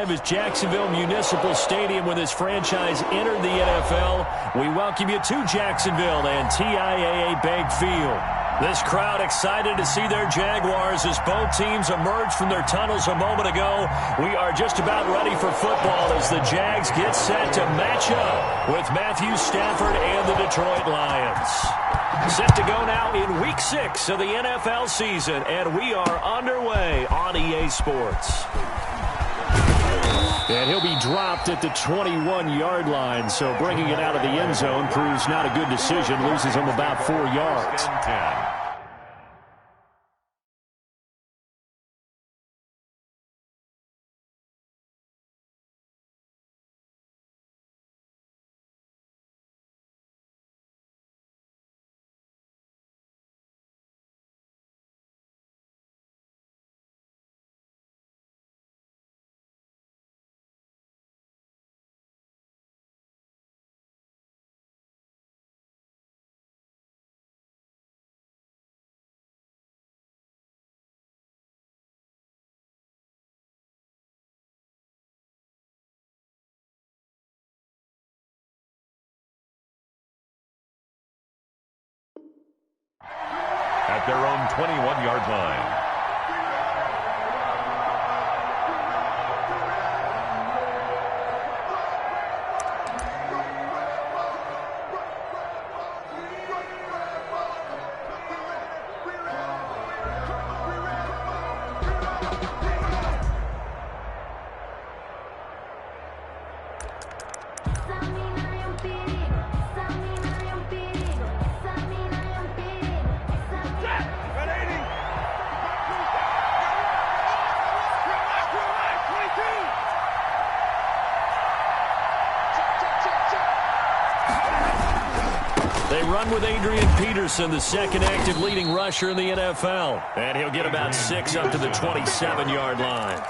time as Jacksonville Municipal Stadium when this franchise entered the NFL. We welcome you to Jacksonville and TIAA Bank Field. This crowd excited to see their Jaguars as both teams emerged from their tunnels a moment ago. We are just about ready for football as the Jags get set to match up with Matthew Stafford and the Detroit Lions. Set to go now in Week 6 of the NFL season, and we are underway on EA Sports. And he'll be dropped at the 21-yard line, so bringing it out of the end zone proves not a good decision, loses him about 4 yards. At their own 21-yard line. With Adrian Peterson, the second active leading rusher in the NFL. And he'll get about 6 up to the 27-yard line.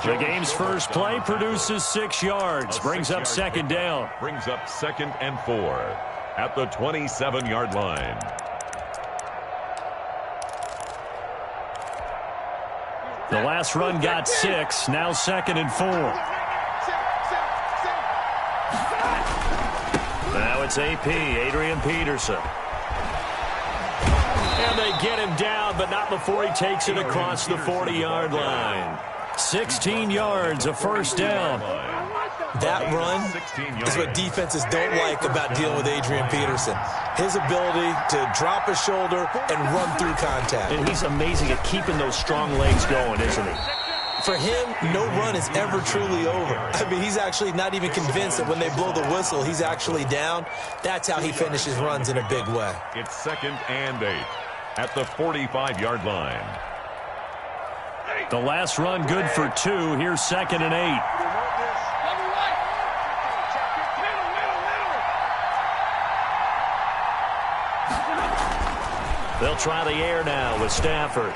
The game's first play produces 6 yards. Brings up second down. Brings up 2nd and 4 at the 27-yard line. The last run got 6. Now 2nd and 4. Now it's AP, Adrian Peterson. And they get him down, but not before he takes it across the 40-yard line. 16 yards, a first down. That run is what defenses don't like about dealing with Adrian Peterson. His ability to drop his shoulder and run through contact. And he's amazing at keeping those strong legs going, isn't he? For him, no run is ever truly over. I mean, he's actually not even convinced that when they blow the whistle, he's actually down. That's how he finishes runs in a big way. It's 2nd and 8 at the 45-yard line. The last run good for 2. Here's 2nd and 8. They'll try the air now with Stafford.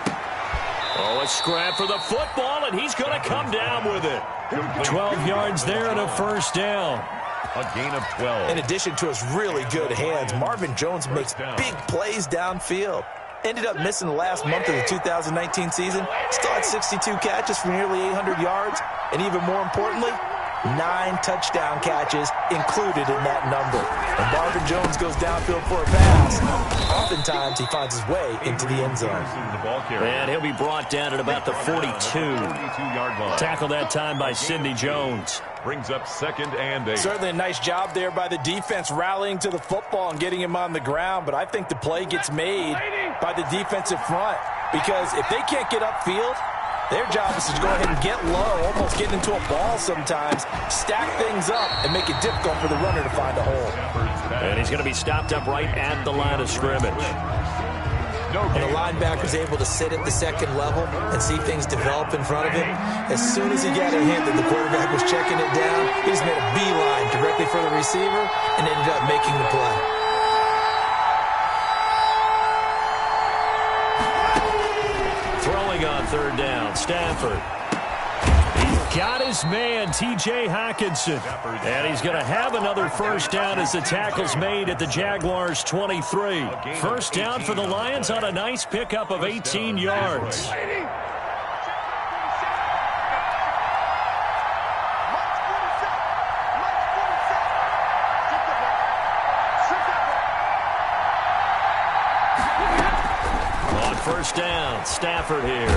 Oh, a scrap for the football, and he's going to come down with it. 12 yards there and a first down. A gain of 12. In addition to his really good hands, Marvin Jones makes big plays downfield. Ended up missing the last month of the 2019 season. Still had 62 catches for nearly 800 yards. And even more importantly, 9 touchdown catches included in that number. When Marvin Jones goes downfield for a pass, oftentimes he finds his way into the end zone. And he'll be brought down at about the 42-yard line. Tackled that time by Sidney Jones. Brings up 2nd and 8. Certainly a nice job there by the defense rallying to the football and getting him on the ground. But I think the play gets made by the defensive front. Because if they can't get upfield, their job is to go ahead and get low, almost get into a ball sometimes, stack things up, and make it difficult for the runner to find a hole. And he's going to be stopped up right at the line of scrimmage. And the linebacker's able to sit at the second level and see things develop in front of him. As soon as he got a hint that the quarterback was checking it down, he just made a beeline directly for the receiver and ended up making the play. Throwing on 3rd down, Stafford. He's got his man, T.J. Hockenson. And he's going to have another first down as the tackle's made at the Jaguars' 23. First down for the Lions on a nice pickup of 18 yards. first down. Stafford here.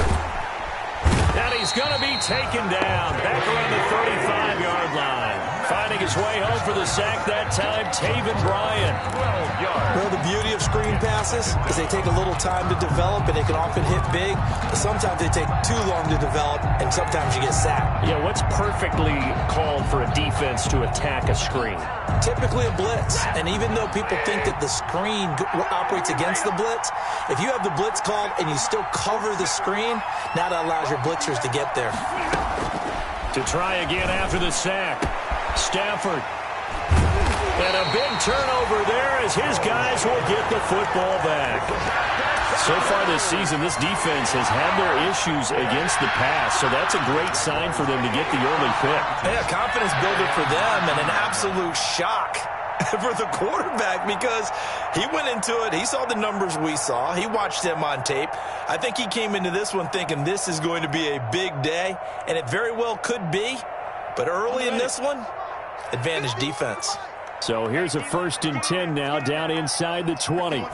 And he's going to be taken down back around the 35-yard line. Finding his way home for the sack that time, Taven Bryan. 12 yards. Well, the beauty of screen passes is they take a little time to develop, and they can often hit big. But sometimes they take too long to develop, and sometimes you get sacked. Yeah, what's perfectly called for a defense to attack a screen? Typically a blitz. And even though people think that the screen operates against the blitz, if you have the blitz called and you still cover the screen, now that allows your blitzers to get there. To try again after the sack. Stafford. And a big turnover there as his guys will get the football back. So far this season, this defense has had their issues against the pass, so that's a great sign for them to get the early pick. Yeah, confidence builder for them and an absolute shock for the quarterback because he went into it. He saw the numbers we saw. He watched them on tape. I think he came into this one thinking this is going to be a big day, and it very well could be. But early in this one, advantage defense. So here's a 1st and 10 now down inside the 20.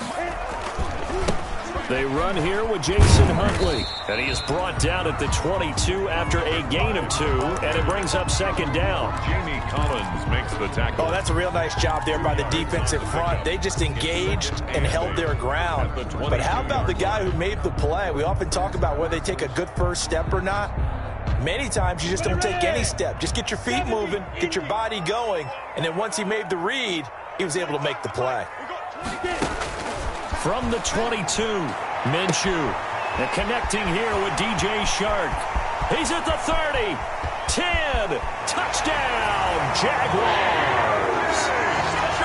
They run here with Jason Huntley. And he is brought down at the 22 after a gain of 2. And it brings up 2nd down. Jamie Collins makes the tackle. Oh, that's a real nice job there by the defensive front. They just engaged and held their ground. But how about the guy who made the play? We often talk about whether they take a good first step or not. Many times you just don't take any step. Just get your feet moving, get your body going, and then once he made the read, he was able to make the play. From the 22, Minshew. And connecting here with DJ Shark. He's at the 30. 10. Touchdown, Jaguars.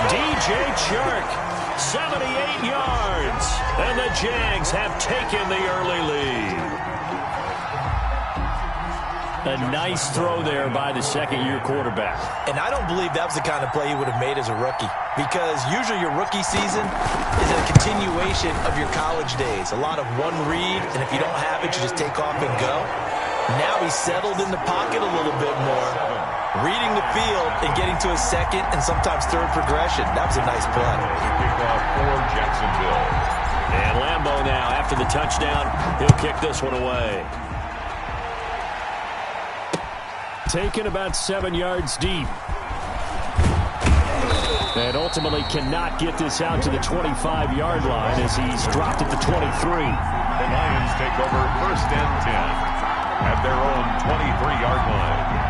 DJ Shark, 78 yards. And the Jags have taken the early lead. A nice throw there by the second-year quarterback. And I don't believe that was the kind of play he would have made as a rookie, because usually your rookie season is a continuation of your college days. A lot of one read, and if you don't have it, you just take off and go. Now he's settled in the pocket a little bit more, reading the field and getting to his second and sometimes third progression. That was a nice play. Kickoff for Jacksonville. And Lambeau now, after the touchdown, he'll kick this one away. Taken about 7 yards deep. And ultimately cannot get this out to the 25-yard line as he's dropped at the 23. The Lions take over 1st and 10 at their own 23-yard line.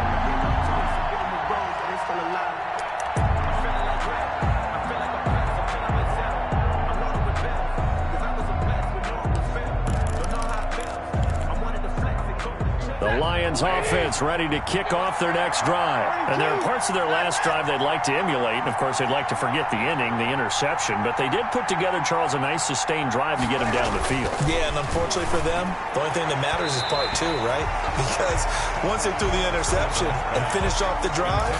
The Lions offense ready to kick off their next drive. And there are parts of their last drive they'd like to emulate. And, of course, they'd like to forget the inning, the interception. But they did put together, Charles, a nice sustained drive to get him down the field. Yeah, and unfortunately for them, the only thing that matters is part 2, right? Because once they threw the interception and finished off the drive,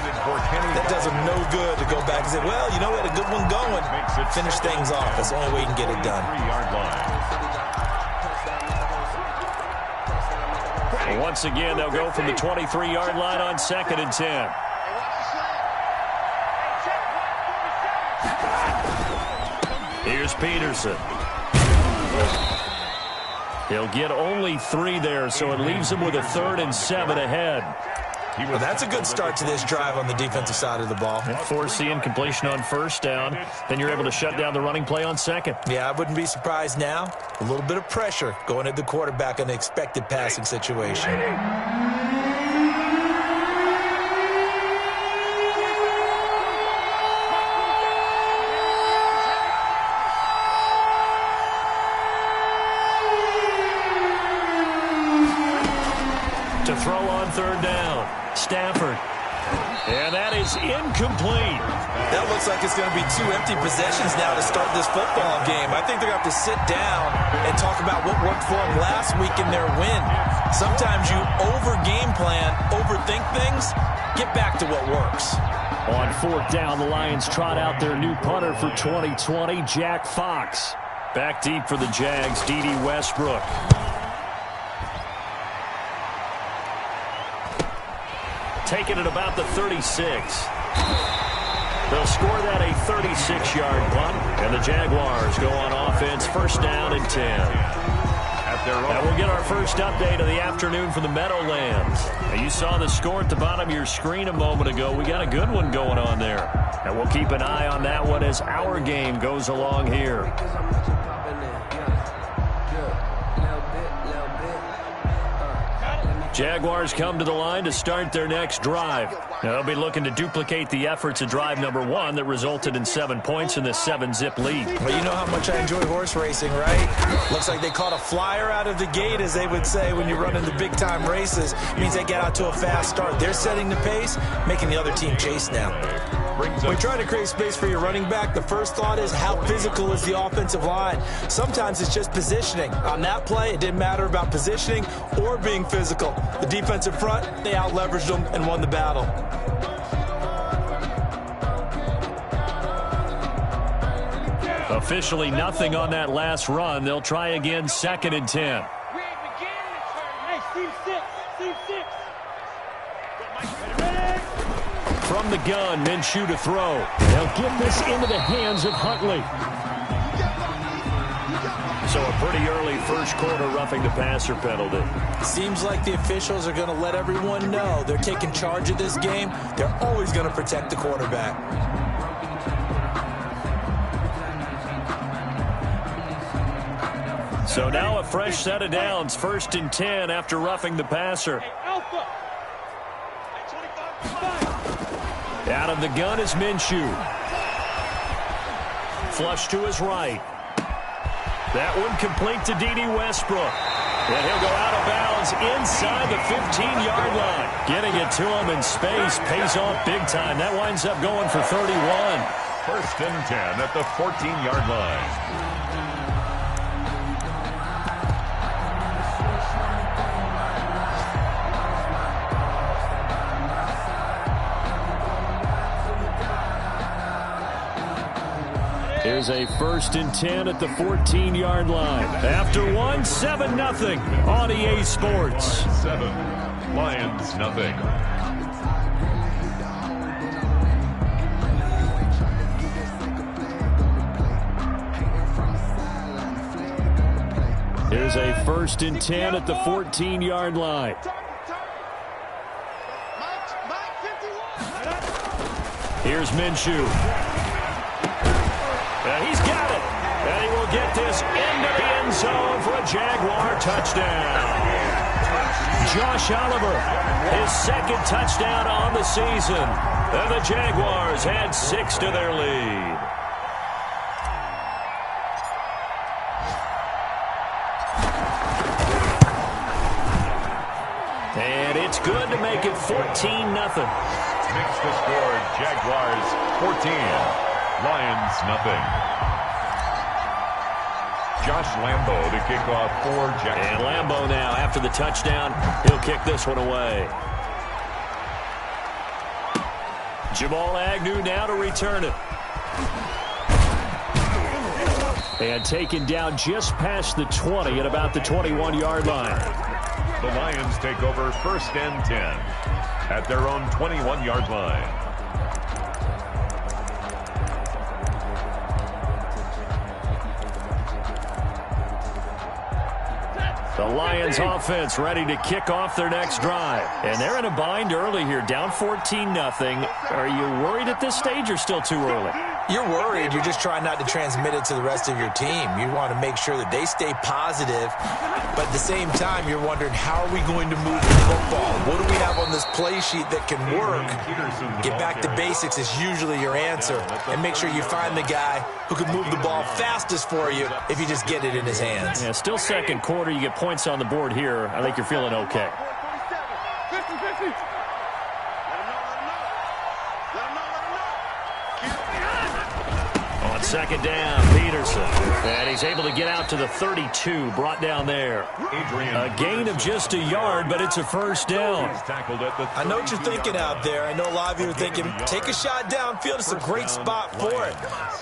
that does them no good to go back and say, well, you know, we had a good one going. Finish things off. That's the only way you can get it done. 3-yard line. Once again, they'll go from the 23-yard line on 2nd and 10. Here's Peterson. He'll get only 3 there, so it leaves him with a 3rd and 7 ahead. Well, that's a good start to this drive on the defensive side of the ball. Force the incompletion on 1st down. Then you're able to shut down the running play on 2nd. Yeah, I wouldn't be surprised now. A little bit of pressure going at the quarterback in an expected passing situation. To throw on 3rd down. Stafford. And that is incomplete. That looks like it's going to be 2 empty possessions now to start this football game. I think they're going to have to sit down and talk about what worked for them last week in their win. Sometimes you over-game plan, overthink things, get back to what works. On 4th down, the Lions trot out their new punter for 2020, Jack Fox. Back deep for the Jags, D.D. Westbrook. Taken at about the 36. They'll score that a 36-yard punt, and the Jaguars go on offense 1st down and 10. at their own. And we'll get our first update of the afternoon from the Meadowlands. Now, you saw the score at the bottom of your screen a moment ago. We got a good one going on there. And we'll keep an eye on that one as our game goes along here. Jaguars come to the line to start their next drive. Now, they'll be looking to duplicate the efforts of drive number 1 that resulted in 7 points in this 7-zip lead. Well, you know how much I enjoy horse racing, right? Looks like they caught a flyer out of the gate, as they would say when you run into big-time races. It means they get out to a fast start. They're setting the pace, making the other team chase now. When trying to create space for your running back, the first thought is how physical is the offensive line. Sometimes it's just positioning. On that play, it didn't matter about positioning or being physical. The defensive front, they out-leveraged them and won the battle. Officially nothing on that last run. They'll try again, 2nd and 10. From the gun, Minshew to throw. They'll get this into the hands of Huntley. So a pretty early first quarter roughing the passer penalty. Seems like the officials are going to let everyone know they're taking charge of this game. They're always going to protect the quarterback. So now a fresh set of downs, 1st and 10 after roughing the passer. Out of the gun is Minshew. Flush to his right. That one complete to D.D. Westbrook. And he'll go out of bounds inside the 15-yard line. Getting it to him in space pays off big time. That winds up going for 31. 1st and 10 at the 14-yard line. Here's a 1st and 10 at the 14-yard line. After one, 7-0 on EA Sports. 7, Lions nothing. Here's a 1st and 10 at the 14-yard line. Here's Minshew. And he's got it. And he will get this into the end zone for a Jaguar touchdown. Josh Oliver, his 2nd touchdown on the season. And the Jaguars add 6 to their lead. And it's good to make it 14-0. Makes the score Jaguars 14. Lions nothing. Josh Lambo to kick off for Jackson. And Lambo now, after the touchdown, he'll kick this one away. Jamal Agnew now to return it. And taken down just past the 20 at about the 21-yard line. The Lions take over 1st and 10 at their own 21-yard line. The Lions offense ready to kick off their next drive. And they're in a bind early here, down 14-0. Are you worried at this stage or still too early? You're worried. You're just trying not to transmit it to the rest of your team. You want to make sure that they stay positive. But at the same time, you're wondering, how are we going to move the football? What do we have on this play sheet that can work? Get back to basics is usually your answer. And make sure you find the guy who can move the ball fastest for you if you just get it in his hands. Yeah, still 2nd quarter. You get points on the board here. I think you're feeling okay. On 2nd down, Peterson. And he's able to get out to the 32, brought down there. A gain of just a yard, but it's a 1st down. I know what you're thinking out there. I know a lot of you are thinking, take a shot downfield. It's a great spot for it.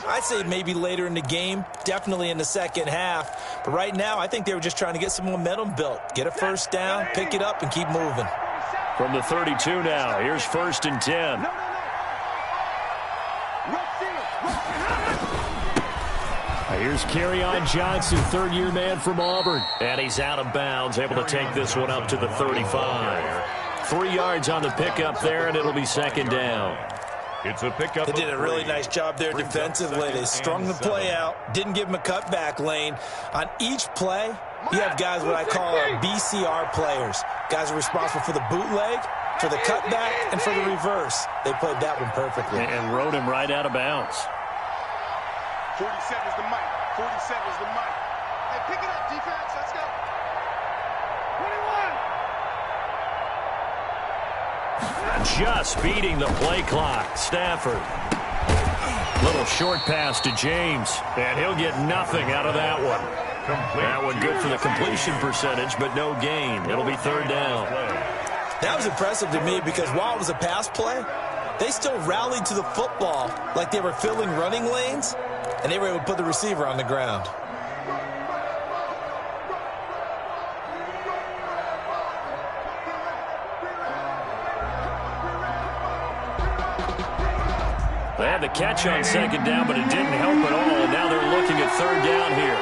I'd say maybe later in the game, definitely in the 2nd half. But right now, I think they were just trying to get some momentum built. Get a 1st down, pick it up, and keep moving. From the 32 now, here's 1st and 10. Here's Kerryon Johnson, third-year man from Auburn. And he's out of bounds, able to take this one up to the 35. 3 yards on the pickup there, and it'll be second down. It's a pickup. They did a really nice job there defensively. They strung the play out, didn't give him a cutback lane. On each play, you have guys what I call our BCR players. Guys are responsible for the bootleg, for the cutback, and for the reverse. They played that one perfectly. And rode him right out of bounds. 47's the mic. 47's the mic. Hey, pick it up, defense. Let's go. 21. Just beating the play clock. Stafford. Little short pass to James. And he'll get nothing out of that one. That one good for the completion percentage, but no gain. It'll be third down. That was impressive to me because while it was a pass play, they still rallied to the football like they were filling running lanes, and they were able to put the receiver on the ground. They had the catch on second down, but it didn't help at all, and now they're looking at third down here.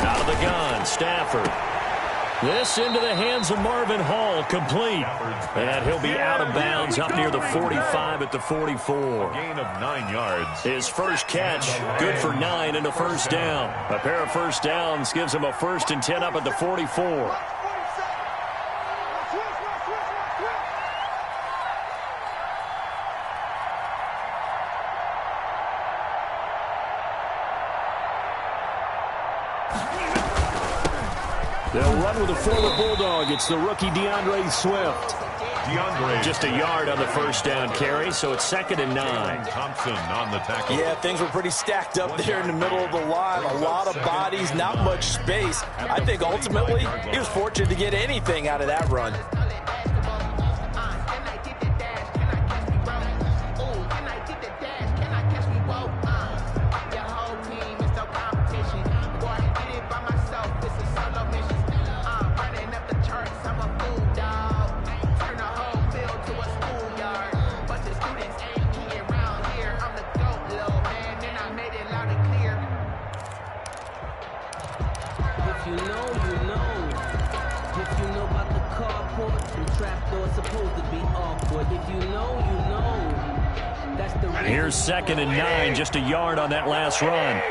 Out of the gun, Stafford. This into the hands of Marvin Hall, complete. And he'll be out of bounds up near the 45 at the 44. Gain of 9 yards. His first catch, good for 9 and a first down. A pair of first downs gives him a 1st and 10 up at the 44. They'll run with a former Bulldog. It's the rookie DeAndre Swift. Just a yard on the first down carry, so it's 2nd and 9. Thompson on the tackle. Yeah, things were pretty stacked up there in the middle of the line. A lot of bodies, not much space. I think ultimately he was fortunate to get anything out of that run. Here's 2nd and 9, just a yard on that last run.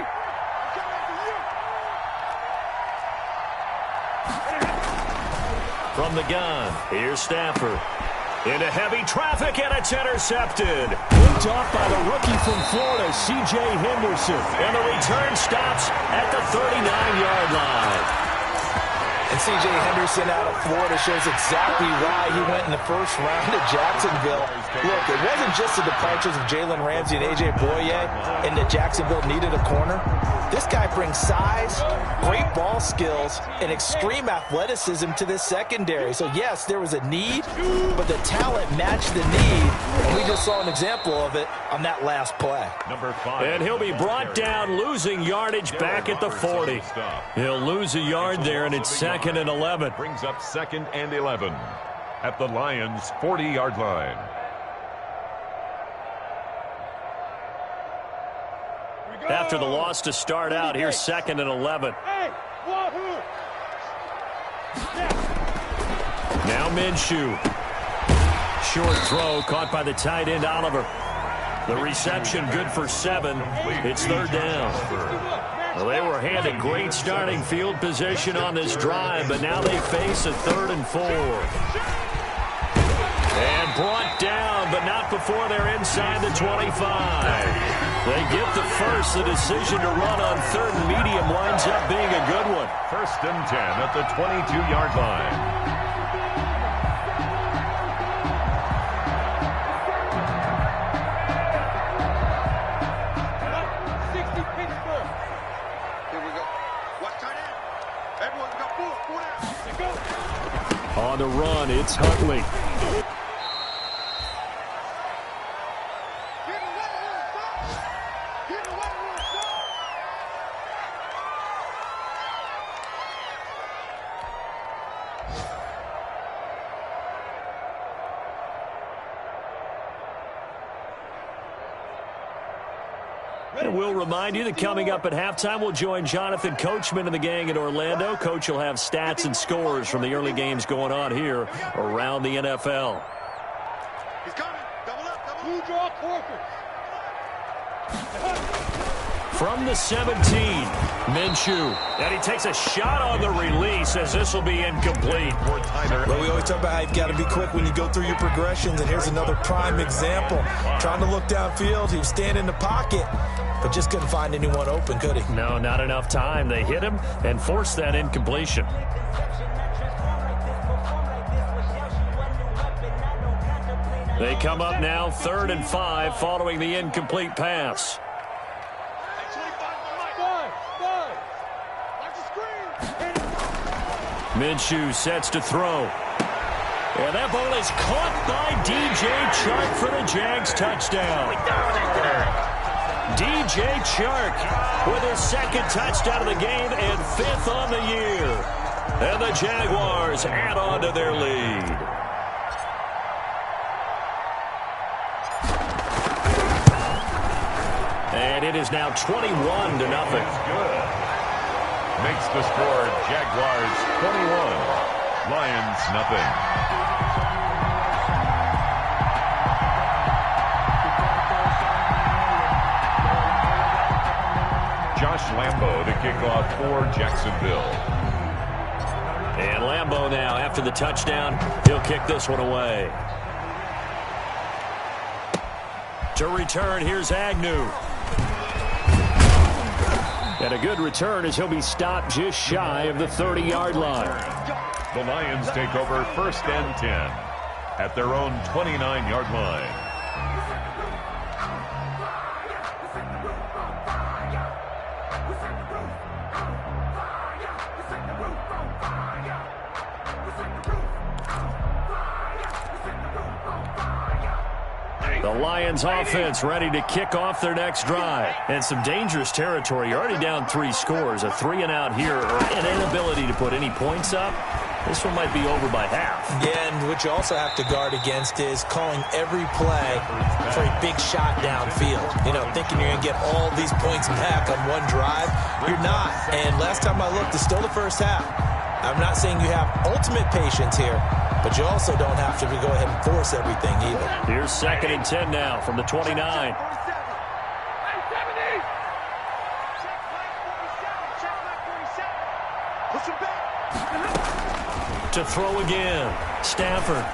From the gun, here's Stafford. Into heavy traffic, and it's intercepted. Picked off by the rookie from Florida, C.J. Henderson. And the return stops at the 39-yard line. And C.J. Henderson out of Florida shows exactly why he went in the first round to Jacksonville. Look, it wasn't just the departures of Jalen Ramsey and A.J. Boye and that Jacksonville needed a corner. This guy brings size, great ball skills, and extreme athleticism to this secondary. So, yes, there was a need, but the talent matched the need, and we just saw an example of it on that last play. Number 5. And he'll be brought down, losing yardage back at the 40. He'll lose a yard there, and it's 2nd and 11. Brings up 2nd and 11 at the Lions' 40-yard line. After the loss to start out, here's 2nd and 11. Now Minshew. Short throw caught by the tight end Oliver. The reception good for 7. It's third down. Well, they were handed great starting field position on this drive, but now they face a 3rd and 4. And brought down, but not before they're inside the 25. They get the first. The decision to run on 3rd and medium winds up being a good one. 1st and 10 at the 22-yard line. On the run, it's Huntley. And we'll remind you that coming up at halftime, we'll join Jonathan Coachman and the gang in Orlando. Coach will have stats and scores from the early games going on here around the NFL. He's coming. Double up, double up. Blue draw quarter. From the 17, Minshew. And he takes a shot on the release as this will be incomplete. Well, we always talk about how you've got to be quick when you go through your progressions, and here's another prime example. Trying to look downfield, he was standing in the pocket, but just couldn't find anyone open, could he? No, not enough time. They hit him and forced that incompletion. They come up now 3rd and 5 following the incomplete pass. Minshew sets to throw. And that ball is caught by DJ Chark for the Jags touchdown. DJ Chark with his 2nd touchdown of the game and 5th on the year. And the Jaguars add on to their lead. And it is now 21-0. Makes the score Jaguars 21, Lions nothing. Josh Lambo to kick off for Jacksonville. And Lambo now, after the touchdown, he'll kick this one away. To return, here's Agnew. And a good return as he'll be stopped just shy of the 30-yard line. The Lions take over 1st and 10 at their own 29-yard line. The Lions offense ready to kick off their next drive. And some dangerous territory. You're already down 3 scores. A 3-and-out here or an inability to put any points up. This one might be over by half. Yeah, and what you also have to guard against is calling every play for a big shot downfield. You know, thinking you're going to get all these points back on one drive. You're not. And last time I looked, it's still the first half. I'm not saying you have ultimate patience here, but you also don't have to go ahead and force everything either. Here's 2nd and 10 now from the 29. To throw again. Stafford.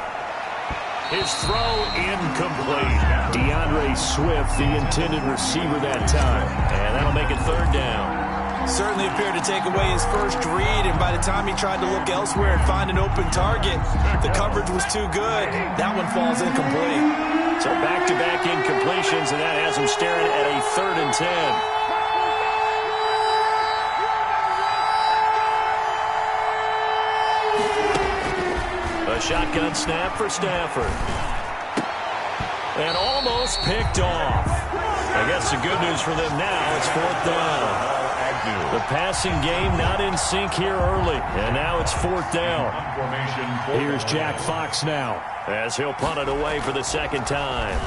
His throw incomplete. DeAndre Swift, the intended receiver that time. And that'll make it 3rd down. Certainly appeared to take away his first read, and by the time he tried to look elsewhere and find an open target, the coverage was too good. That one falls incomplete. So back-to-back incompletions, and that has him staring at a 3rd and 10. A shotgun snap for Stafford. And almost picked off. I guess the good news for them now, it's 4th down. The passing game not in sync here early, and now it's 4th down. Here's Jack Fox now as he'll punt it away for the 2nd time.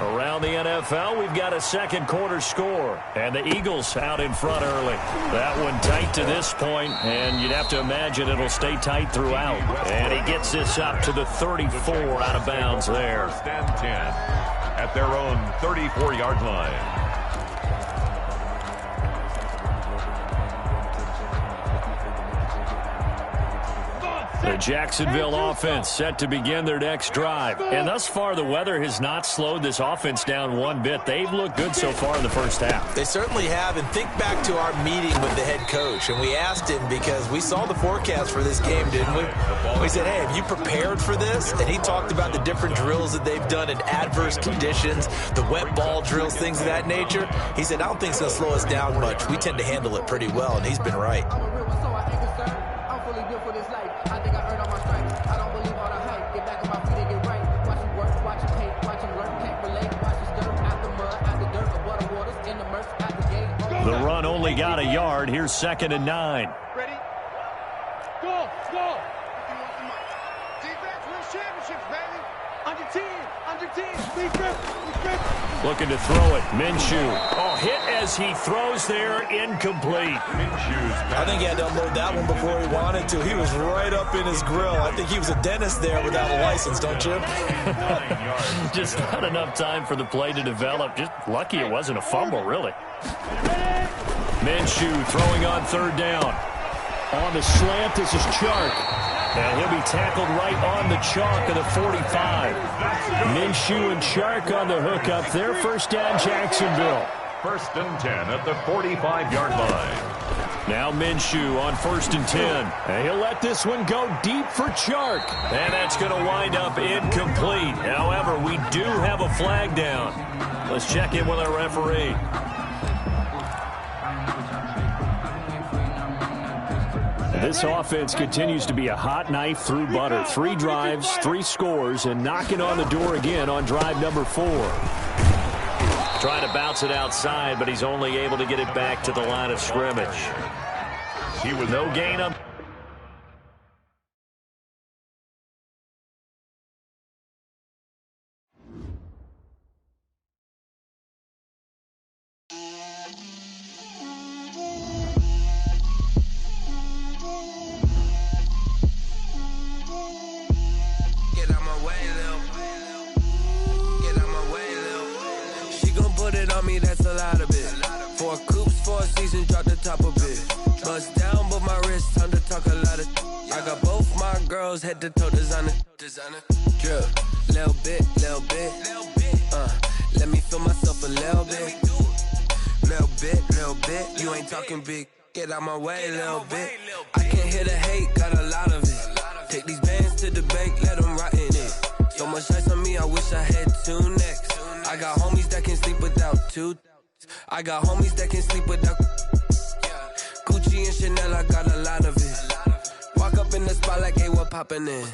Around the NFL, we've got a 2nd quarter score, and the Eagles out in front early. That one tight to this point, and you'd have to imagine it'll stay tight throughout. And he gets this up to the 34 out of bounds there. 1st and 10 at their own 34-yard line. The Jacksonville offense set to begin their next drive. And thus far, the weather has not slowed this offense down one bit. They've looked good so far in the first half. They certainly have. And think back to our meeting with the head coach. And we asked him because we saw the forecast for this game, didn't we? We said, hey, have you prepared for this? And he talked about the different drills that they've done in adverse conditions, the wet ball drills, things of that nature. He said, I don't think it's going to slow us down much. We tend to handle it pretty well, and he's been right. The run only got a yard. Here's 2nd and 9. Ready? Go, go. Defense wins championships, baby. Under 10, under 10. Looking to throw it. Minshew. Oh, hit as he throws there. Incomplete. I think he had to unload that one before he wanted to. He was right up in his grill. I think he was a dentist there without a license, don't you? Just not enough time for the play to develop. Just lucky it wasn't a fumble, really. Minshew throwing on third down. On the slant, this is Chark. And he'll be tackled right on the chalk of the 45. Minshew and Chark on the hookup. Their first down, Jacksonville. 1st and 10 at the 45-yard line. Now Minshew on 1st and 10. And he'll let this one go deep for Chark. And that's going to wind up incomplete. However, we do have a flag down. Let's check in with our referee. This offense continues to be a hot knife through butter. 3 drives, 3 scores, and knocking on the door again on drive number 4. Trying to bounce it outside, but he's only able to get it back to the line of scrimmage. He was no gain on. Head to toe designer, drip, little bit, let me feel myself a little bit, you ain't talking big, get out my way a little bit, I can't hear the hate, got a lot of it, take these bands to the bank, let them rot in it, so much ice on me, I wish I had 2 necks, I got homies that can sleep without 2, I got homies that can sleep without, Gucci and Chanel, I got a lot of it. Walk up in the spot like, hey, what poppin' in?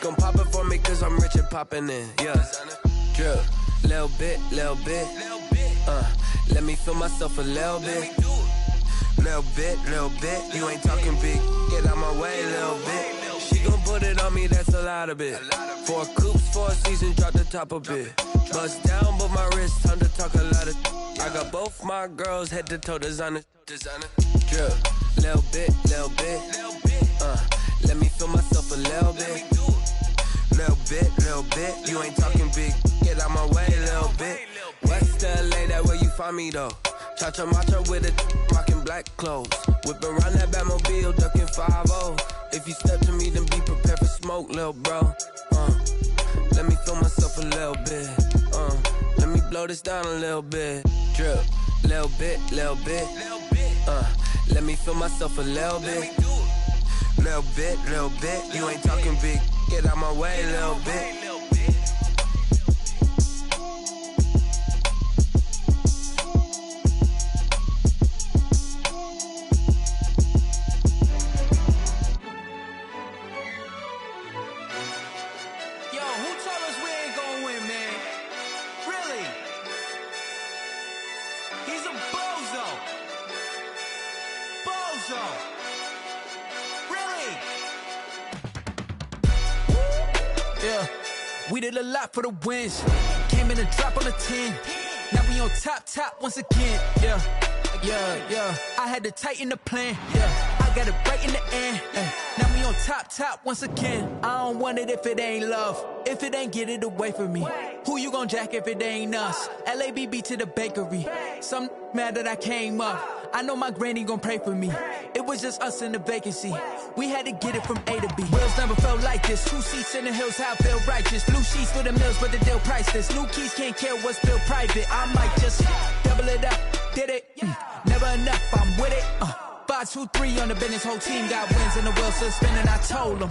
Gon' pop it for me cause I'm rich and poppin' in, yeah. Drip, little bit, let me feel myself a little bit. Little bit, you ain't talking big, get out my way a little bit. She gon' put it on me, that's a lot of it. 4 coops, 4 seasons, drop the top a bit. Bust down, but my wrist, time to talk a lot of. I got both my girls, head to toe designer. Drip, little bit, let me feel myself a little bit. Little bit, you ain't talking big, get out my way a little bit. West LA, that where you find me though. Cha-cha matcha with a rockin' black clothes. Whip around that Batmobile, ducking 5-0. If you step to me, then be prepared for smoke, lil' bro. Let me feel myself a little bit. Let me blow this down a little bit. Drip, little bit. Let me feel myself a little bit. Little bit, you ain't talking big, get out my way a little bit. Yo, who told us we ain't gonna win, man? Really? He's a bozo. Yeah, we did a lot for the wins. Came in a drop on the 10. Now we on top once again. Yeah. I had to tighten the plan. Yeah, I got it right in the end. Now we on top once again. I don't want it if it ain't love. If it ain't, get it away from me. Who you gon' jack if it ain't us? LABB to the bakery. Some mad that I came up. I know my granny gon' pray for me. It was just us in the vacancy. We had to get it from A to B. Wheels never felt like this. 2 seats in the hills, how I feel righteous. Blue sheets for the mills, but the deal priceless. New keys can't care what's built private. I might just double it up. Did it? Never enough, I'm with it. 5, 2, 3 on the business. Whole team got wins and the wheels still spinning. I told them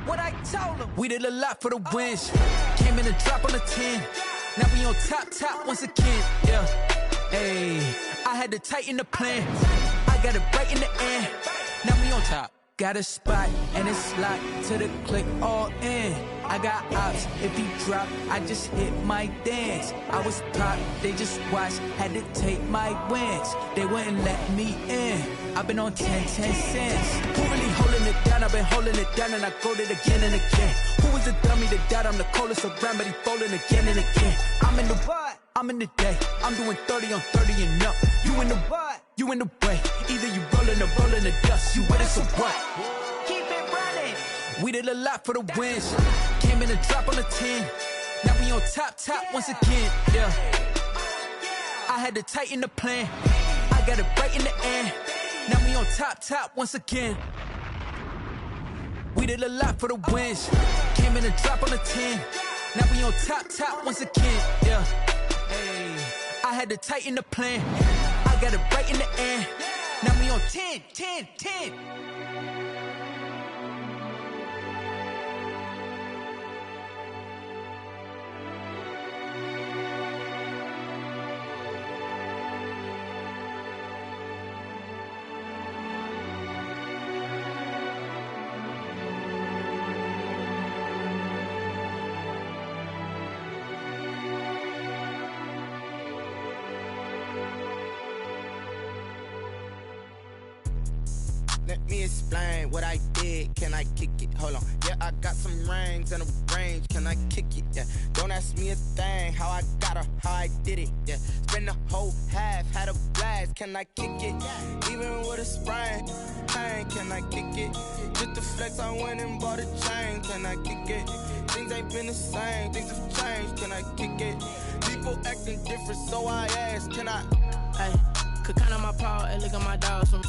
what I told them. We did a lot for the wins. Came in a drop on the 10. Now we on top once again. Yeah. Hey, I had to tighten the plan. I got it right in the end. Now we on top. Got a spot and it's locked to the click all in. I got ops, if he drop, I just hit my dance. I was pop, they just watched, had to take my wins. They wouldn't let me in. I've been on 10 cents. Who really holding it down? I've been been holding it down and I go it again and again. Who was the dummy that died? I'm the coldest around, but he falling again and again. I'm in the what? I'm in the day. I'm doing 30 on 30 and up. You in the what? You in the way. Either you rolling or rolling the dust. You with us or what? Keep it running. We did a lot for the wins. Came in a drop on the 10. Now we on top once again. Yeah. I had to tighten the plan. I got it right in the end. Now we on top once again. We did a lot for the wins. Came in a drop on the 10. Now we on top once again. Yeah. Hey. I had to tighten the plan. I got it right in the end. Now we on 10. Let me explain what I did. Can I kick it? Hold on. Yeah, I got some rings and a range. Can I kick it? Yeah. Don't ask me a thing. How I got her, how I did it. Yeah. Spend the whole half, had a blast. Can I kick it? Even with a sprain, pain. Can I kick it? Just to flex, I went and bought a chain. Can I kick it? Things ain't been the same. Things have changed. Can I kick it? People acting different, so I asked. Can I? Hey, could count on my paw and look at my dogs from.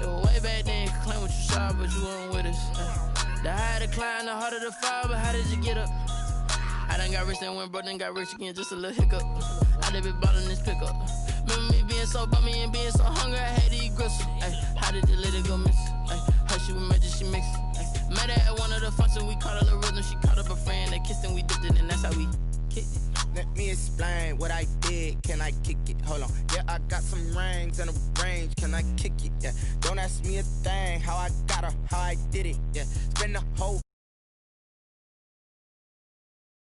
It was way back then, could claim what you saw, but you weren't with us. The higher the climb, the harder the fall, but how did you get up? I done got rich and went broke, then got rich again, just a little hiccup. I done been ballin' this pickup. Remember me being so bummy and being so hungry, I had to eat gristle. Ay, how did you let it go miss? Ay, her she was magic, she mixed. Met her at one of the functions, we caught a little rhythm, she caught up a friend, they kissed and we dipped it, and that's how we kicked it. Let me explain what I did. Can I kick it? Hold on. Yeah, I got some rings and a range. Can I kick it? Yeah. Don't ask me a thing. How I got her, how I did it. Yeah. Spend the whole